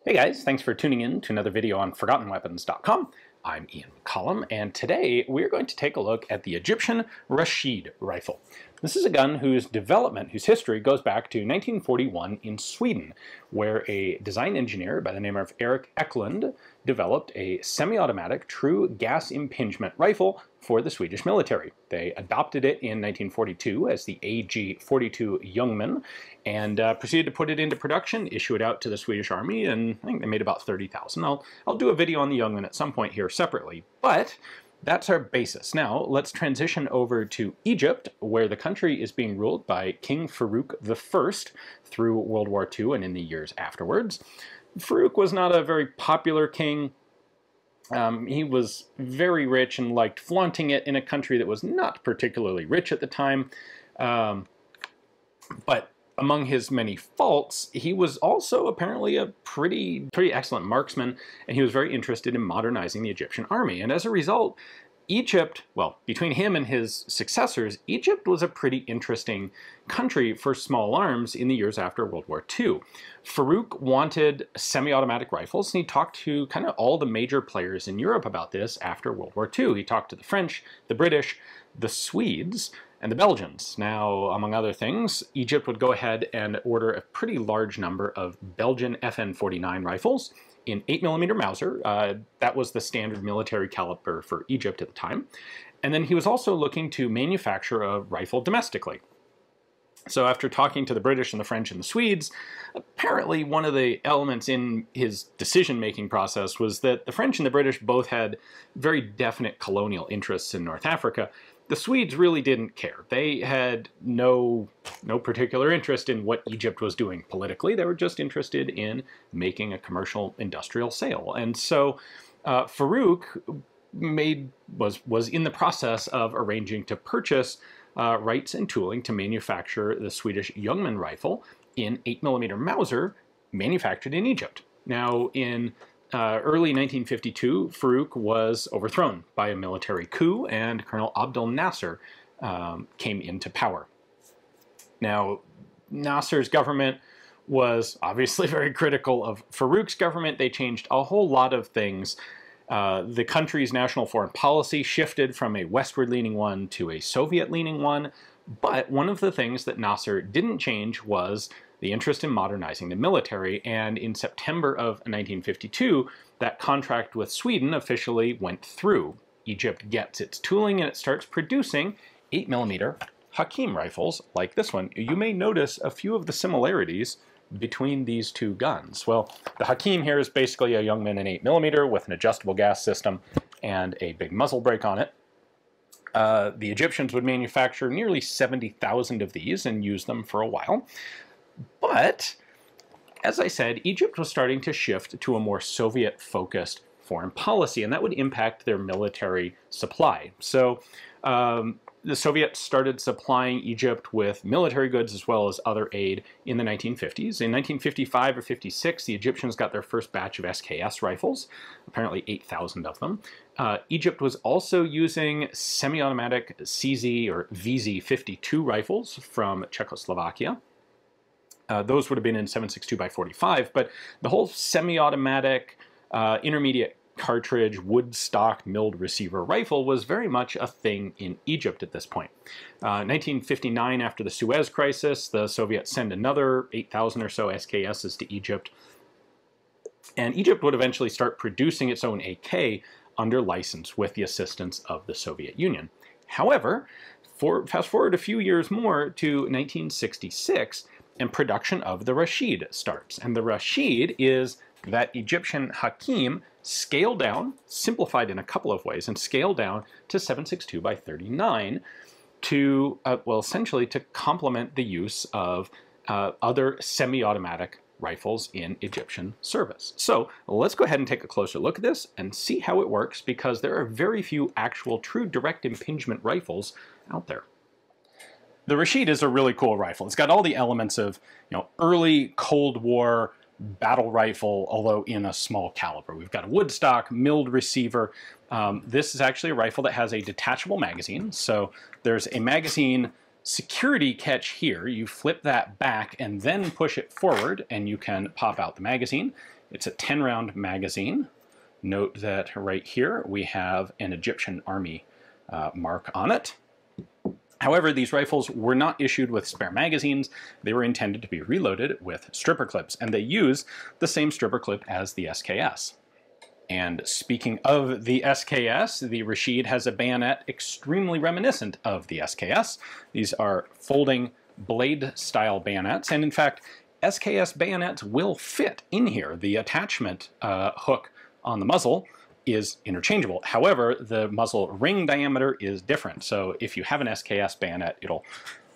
Hey guys, thanks for tuning in to another video on ForgottenWeapons.com. I'm Ian McCollum, and today we're going to take a look at the Egyptian Rasheed rifle. This is a gun whose history goes back to 1941 in Sweden, where a design engineer by the name of Erik Eklund developed a semi-automatic true gas impingement rifle for the Swedish military. They adopted it in 1942 as the AG-42 Ljungman and proceeded to put it into production, issue it out to the Swedish Army, and I think they made about 30,000. I'll do a video on the Ljungman at some point here separately, but that's our basis. Now, let's transition over to Egypt, where the country is being ruled by King Farouk I through World War II and in the years afterwards. Farouk was not a very popular king. He was very rich and liked flaunting it in a country that was not particularly rich at the time. But among his many faults, he was also apparently a pretty excellent marksman, and he was very interested in modernizing the Egyptian army. And as a result, Egypt, well, between him and his successors, Egypt was a pretty interesting country for small arms in the years after World War II. Farouk wanted semi-automatic rifles, and he talked to kind of all the major players in Europe about this after World War II. He talked to the French, the British, the Swedes, and the Belgians. Now, among other things, Egypt would go ahead and order a pretty large number of Belgian FN-49 rifles in 8mm Mauser. That was the standard military caliber for Egypt at the time. And then he was also looking to manufacture a rifle domestically. So after talking to the British and the French and the Swedes, apparently one of the elements in his decision-making process was that the French and the British both had very definite colonial interests in North Africa. The Swedes really didn't care. They had no particular interest in what Egypt was doing politically. They were just interested in making a commercial industrial sale. And so Farouk was in the process of arranging to purchase rights and tooling to manufacture the Swedish Ljungman rifle in 8mm Mauser manufactured in Egypt. Now, in early 1952, Farouk was overthrown by a military coup, and Colonel Abdel Nasser came into power. Now, Nasser's government was obviously very critical of Farouk's government. They changed a whole lot of things. The country's national foreign policy shifted from a westward-leaning one to a Soviet-leaning one, but one of the things that Nasser didn't change was the interest in modernizing the military, and in September of 1952, that contract with Sweden officially went through. Egypt gets its tooling and it starts producing 8mm Hakim rifles like this one. You may notice a few of the similarities between these two guns. Well, the Hakim here is basically a Ljungman in 8mm with an adjustable gas system and a big muzzle brake on it. The Egyptians would manufacture nearly 70,000 of these and use them for a while. But, as I said, Egypt was starting to shift to a more Soviet-focused foreign policy, and that would impact their military supply. So the Soviets started supplying Egypt with military goods as well as other aid in the 1950s. In 1955 or 56, the Egyptians got their first batch of SKS rifles, apparently 8,000 of them. Egypt was also using semi-automatic CZ or VZ-52 rifles from Czechoslovakia. Those would have been in 7.62x45, but the whole semi-automatic, intermediate cartridge, wood stock milled receiver rifle was very much a thing in Egypt at this point. 1959, after the Suez Crisis, the Soviets send another 8,000 or so SKSs to Egypt, and Egypt would eventually start producing its own AK under license with the assistance of the Soviet Union. However, fast forward a few years more to 1966, and production of the Rasheed starts. And the Rasheed is that Egyptian Hakim scaled down, simplified in a couple of ways, and scaled down to 7.62x39 to, well, essentially to complement the use of other semi-automatic rifles in Egyptian service. So let's go ahead and take a closer look at this and see how it works, because there are very few actual true direct impingement rifles out there. The Rasheed is a really cool rifle. It's got all the elements of, early Cold War battle rifle, although in a small caliber. We've got a wood stock, milled receiver. This is actually a rifle that has a detachable magazine. So there's a magazine security catch here, you flip that back and then push it forward and you can pop out the magazine. It's a 10-round magazine. Note that right here we have an Egyptian army mark on it. However, these rifles were not issued with spare magazines. They were intended to be reloaded with stripper clips, and they use the same stripper clip as the SKS. And speaking of the SKS, the Rasheed has a bayonet extremely reminiscent of the SKS. These are folding blade-style bayonets, and in fact, SKS bayonets will fit in here. The attachment hook on the muzzle is interchangeable. However, the muzzle ring diameter is different. So if you have an SKS bayonet, it'll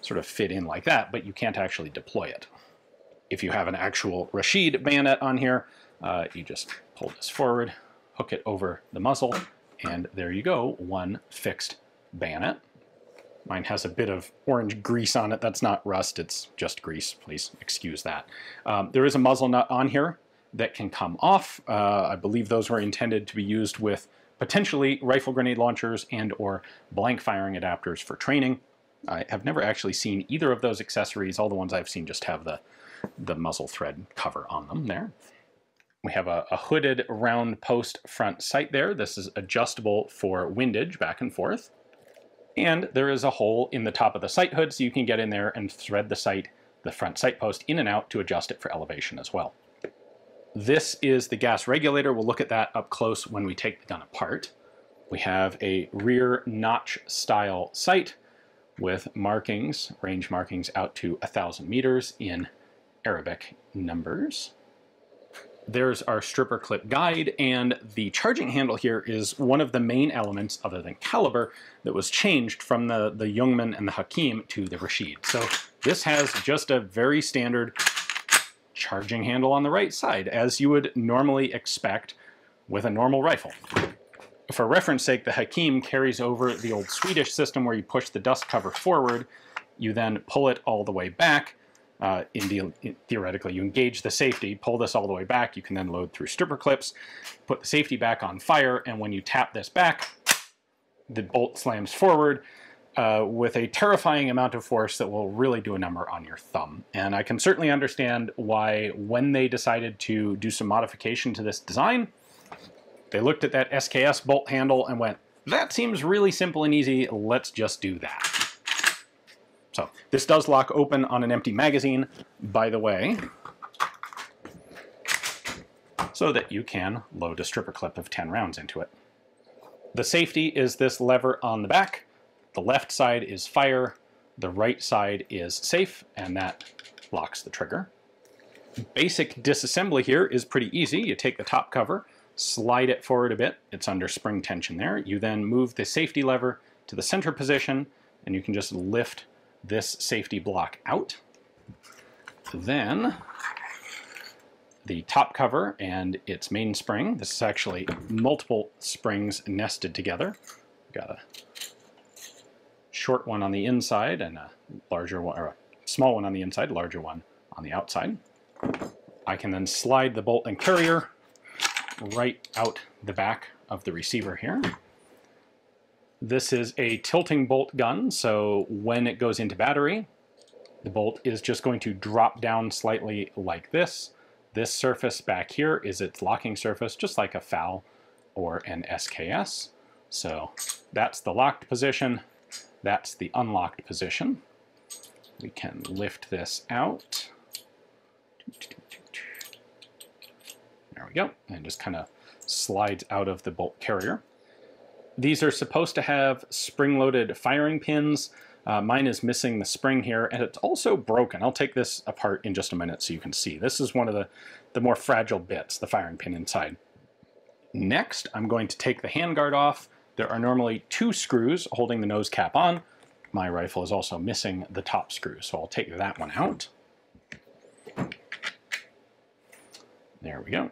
sort of fit in like that, but you can't actually deploy it. If you have an actual Rasheed bayonet on here, you just pull this forward, hook it over the muzzle, and there you go, one fixed bayonet. Mine has a bit of orange grease on it. That's not rust, it's just grease. Please excuse that. There is a muzzle nut on here that can come off. I believe those were intended to be used with potentially rifle grenade launchers and or blank firing adapters for training. I have never actually seen either of those accessories. All the ones I've seen just have the muzzle thread cover on them there. We have a hooded round post front sight there. This is adjustable for windage back and forth. And there is a hole in the top of the sight hood so you can get in there and thread the front sight post in and out to adjust it for elevation as well. This is the gas regulator. We'll look at that up close when we take the gun apart. We have a rear notch style sight with markings, range markings out to 1,000 meters in Arabic numbers. There's our stripper clip guide, and the charging handle here is one of the main elements, other than caliber, that was changed from the Ljungman and the Hakim to the Rasheed. So this has just a very standard charging handle on the right side, as you would normally expect with a normal rifle. For reference sake, the Hakim carries over the old Swedish system where you push the dust cover forward, you then pull it all the way back. Theoretically, you engage the safety, pull this all the way back, you can then load through stripper clips, put the safety back on fire, and when you tap this back, the bolt slams forward with a terrifying amount of force that will really do a number on your thumb. And I can certainly understand why, when they decided to do some modification to this design, they looked at that SKS bolt handle and went, that seems really simple and easy, let's just do that. So this does lock open on an empty magazine, by the way, so that you can load a stripper clip of 10 rounds into it. The safety is this lever on the back. The left side is fire, the right side is safe, and that locks the trigger. Basic disassembly here is pretty easy. You take the top cover, slide it forward a bit, it's under spring tension there. You then move the safety lever to the center position, and you can just lift this safety block out. Then the top cover and its main spring. This is actually multiple springs nested together. Got a short one on the inside and a larger one, or a small one on the inside, larger one on the outside. I can then slide the bolt and carrier right out the back of the receiver here. This is a tilting bolt gun, so when it goes into battery, the bolt is just going to drop down slightly like this. This surface back here is its locking surface, just like a FAL or an SKS. So that's the locked position, that's the unlocked position. We can lift this out. There we go, and just kind of slides out of the bolt carrier. These are supposed to have spring-loaded firing pins. Mine is missing the spring here, and it's also broken. I'll take this apart in just a minute so you can see. This is one of the more fragile bits, the firing pin inside. Next, I'm going to take the handguard off. There are normally 2 screws holding the nose cap on. My rifle is also missing the top screw, so I'll take that one out. There we go.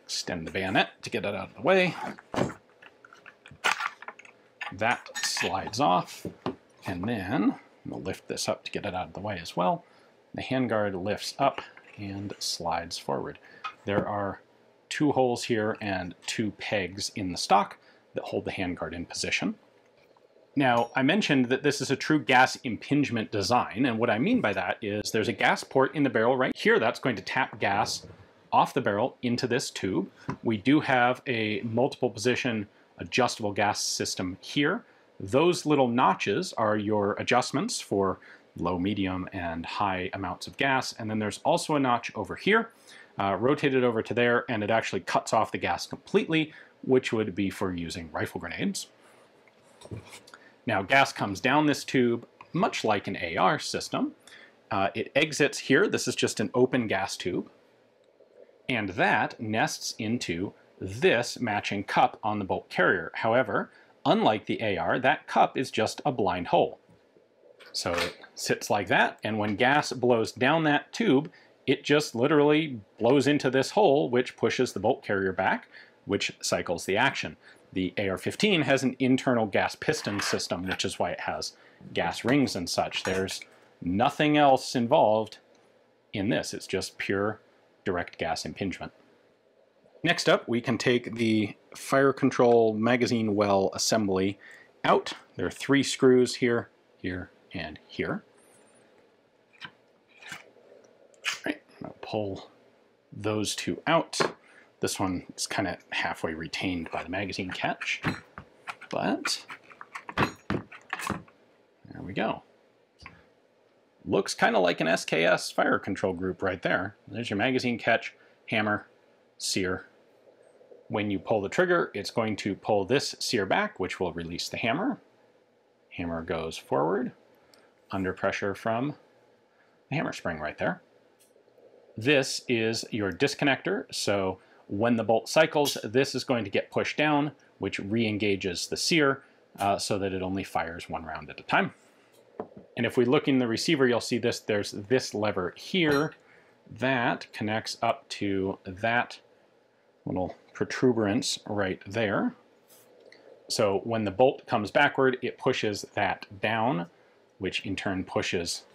Extend the bayonet to get it out of the way. That slides off, and then we'll lift this up to get it out of the way as well. The handguard lifts up and slides forward. There are 2 holes here and 2 pegs in the stock that hold the handguard in position. Now, I mentioned that this is a true gas impingement design, and what I mean by that is there's a gas port in the barrel right here that's going to tap gas off the barrel into this tube. We do have a multiple position adjustable gas system here. Those little notches are your adjustments for low, medium, and high amounts of gas, and then there's also a notch over here, rotated over to there, and it actually cuts off the gas completely, which would be for using rifle grenades. Now, gas comes down this tube, much like an AR system. It exits here. This is just an open gas tube. And that nests into this matching cup on the bolt carrier. However, unlike the AR, that cup is just a blind hole. So it sits like that, and when gas blows down that tube, it just literally blows into this hole, which pushes the bolt carrier back, which cycles the action. The AR-15 has an internal gas piston system, which is why it has gas rings and such. There's nothing else involved in this. It's just pure direct gas impingement. Next up, we can take the fire control magazine well assembly out. There are 3 screws here, here, and here. All right, I'm going to pull those 2 out. This one is kind of halfway retained by the magazine catch, but there we go. Looks kind of like an SKS fire control group right there. There's your magazine catch, hammer, sear. When you pull the trigger, it's going to pull this sear back, which will release the hammer. Hammer goes forward, under pressure from the hammer spring right there. This is your disconnector, so when the bolt cycles, this is going to get pushed down, which re-engages the sear so that it only fires 1 round at a time. And if we look in the receiver, you'll see this. There's this lever here that connects up to that little protuberance right there. So when the bolt comes backward, it pushes that down, which in turn pushes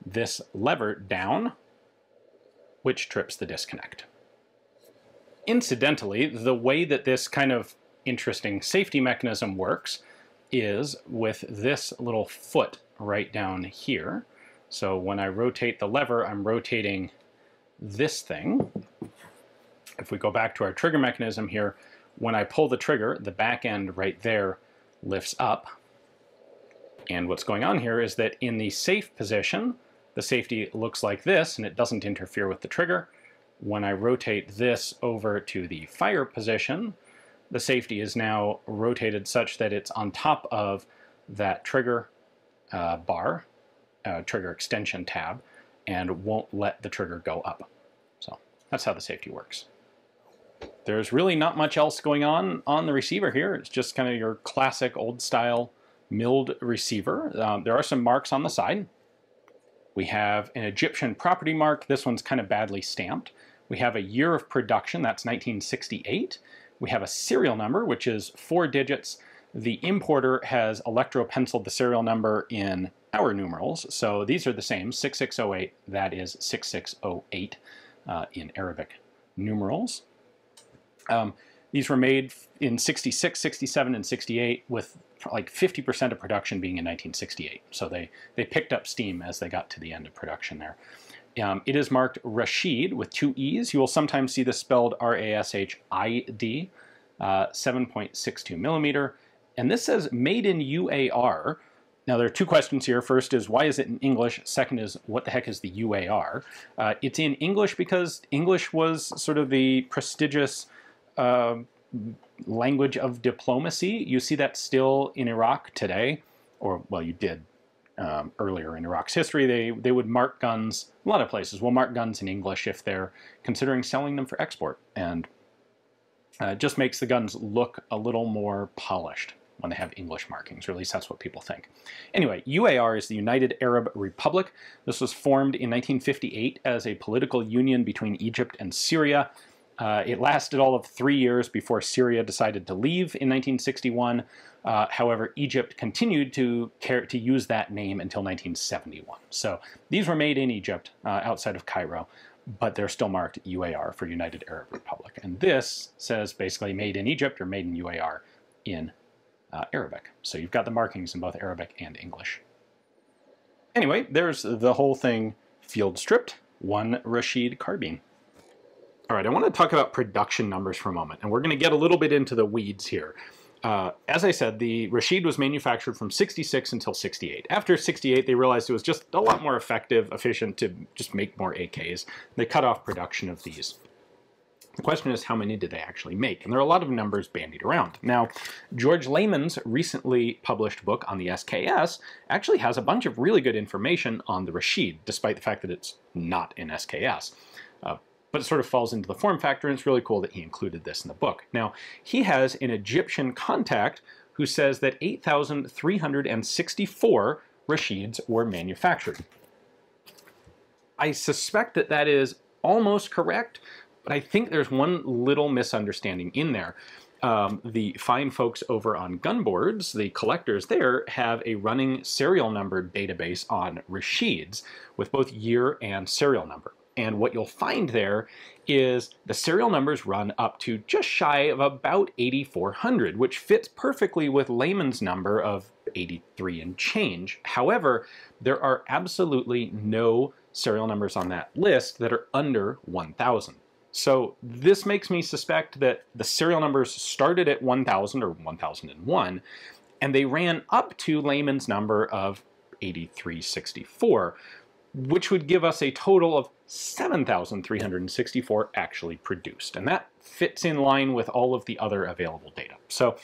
this lever down, which trips the disconnect. Incidentally, the way that this kind of interesting safety mechanism works is with this little foot right down here. So when I rotate the lever, I'm rotating this thing. If we go back to our trigger mechanism here, when I pull the trigger, the back end right there lifts up. And what's going on here is that in the safe position, the safety looks like this, and it doesn't interfere with the trigger. When I rotate this over to the fire position, the safety is now rotated such that it's on top of that trigger bar, trigger extension tab, and won't let the trigger go up. So that's how the safety works. There's really not much else going on the receiver here. It's just kind of your classic old style milled receiver. There are some marks on the side. We have an Egyptian property mark. This one's kind of badly stamped. We have a year of production, that's 1968. We have a serial number, which is 4 digits. The importer has electro-penciled the serial number in our numerals, so these are the same, 6608, that is 6608 in Arabic numerals. These were made in 66, 67, and 68 with like 50% of production being in 1968. So they picked up steam as they got to the end of production there. It is marked Rasheed with 2 E's. You will sometimes see this spelled R-A-S-H-I-D, 7.62 millimeter. And this says made in UAR. Now there are 2 questions here. First is why is it in English? Second is what the heck is the UAR? It's in English because English was sort of the prestigious language of diplomacy. You see that still in Iraq today, or well, you did earlier in Iraq's history. They would mark guns, a lot of places will mark guns in English if they're considering selling them for export, and it just makes the guns look a little more polished when they have English markings, or at least that's what people think. Anyway, UAR is the United Arab Republic. This was formed in 1958 as a political union between Egypt and Syria. It lasted all of 3 years before Syria decided to leave in 1961. However, Egypt continued to use that name until 1971. So these were made in Egypt, outside of Cairo, but they're still marked UAR for United Arab Republic. And this says basically made in Egypt or made in UAR in Arabic. So you've got the markings in both Arabic and English. Anyway, there's the whole thing field stripped, one Rasheed carbine. All right, I want to talk about production numbers for a moment, and we're going to get a little bit into the weeds here. As I said, the Rasheed was manufactured from 66 until 68. After 68, they realized it was just a lot more effective, efficient to just make more AKs. They cut off production of these. The question is, how many did they actually make? And there are a lot of numbers bandied around. Now, George Lehman's recently published book on the SKS actually has a bunch of really good information on the Rasheed, despite the fact that it's not in SKS. But it sort of falls into the form factor, and it's really cool that he included this in the book. Now, he has an Egyptian contact who says that 8,364 Rasheeds were manufactured. I suspect that that is almost correct, but I think there's one little misunderstanding in there. The fine folks over on Gunboards, the collectors there, have a running serial number database on Rasheeds with both year and serial number. And what you'll find there is the serial numbers run up to just shy of about 8,400, which fits perfectly with Lehman's number of 83 and change. However, there are absolutely no serial numbers on that list that are under 1,000. So this makes me suspect that the serial numbers started at 1,000 or 1,001, and they ran up to Lehman's number of 8,364, which would give us a total of 7,364 actually produced. And that fits in line with all of the other available data. So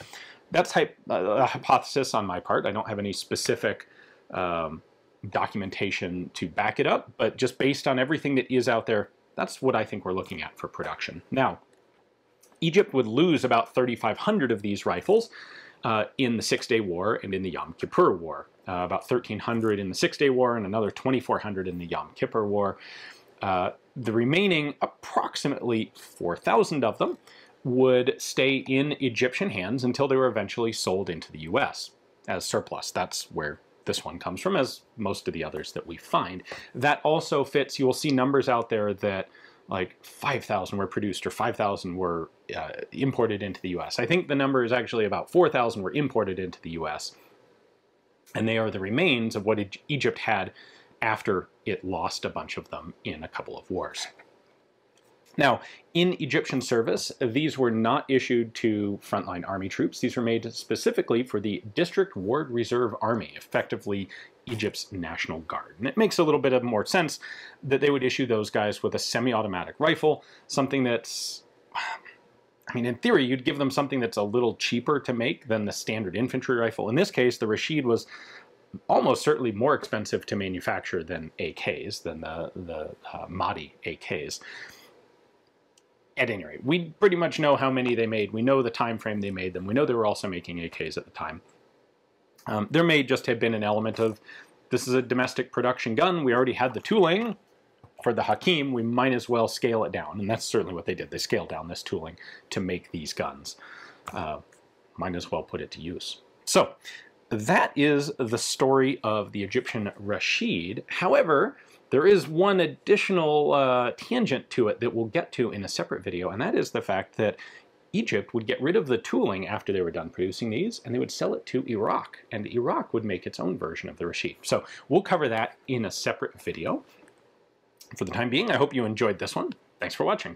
that's a hypothesis on my part. I don't have any specific documentation to back it up, but just based on everything that is out there, that's what I think we're looking at for production. Now, Egypt would lose about 3,500 of these rifles in the Six-Day War and in the Yom Kippur War. About 1,300 in the Six-Day War and another 2,400 in the Yom Kippur War. The remaining approximately 4,000 of them would stay in Egyptian hands until they were eventually sold into the US as surplus. That's where this one comes from, as most of the others that we find. That also fits, you will see numbers out there that like 5,000 were produced or 5,000 were imported into the US. I think the number is actually about 4,000 were imported into the US. And they are the remains of what Egypt had after it lost a bunch of them in a couple of wars. Now, in Egyptian service, these were not issued to frontline army troops. These were made specifically for the District Ward Reserve Army, effectively Egypt's National Guard. And it makes a little bit of more sense that they would issue those guys with a semi-automatic rifle, something that's, I mean, in theory, you'd give them something that's a little cheaper to make than the standard infantry rifle. In this case, the Rasheed was almost certainly more expensive to manufacture than AKs, than the Mahdi AKs. At any rate, we pretty much know how many they made. We know the time frame they made them. We know they were also making AKs at the time. There may just have been an element of, this is a domestic production gun. We already had the tooling for the Hakim. We might as well scale it down. And that's certainly what they did. They scaled down this tooling to make these guns. Might as well put it to use. So that is the story of the Egyptian Rasheed. However, there is one additional tangent to it that we'll get to in a separate video, and that is the fact that Egypt would get rid of the tooling after they were done producing these, and they would sell it to Iraq, and Iraq would make its own version of the Rasheed. So we'll cover that in a separate video. For the time being, I hope you enjoyed this one. Thanks for watching.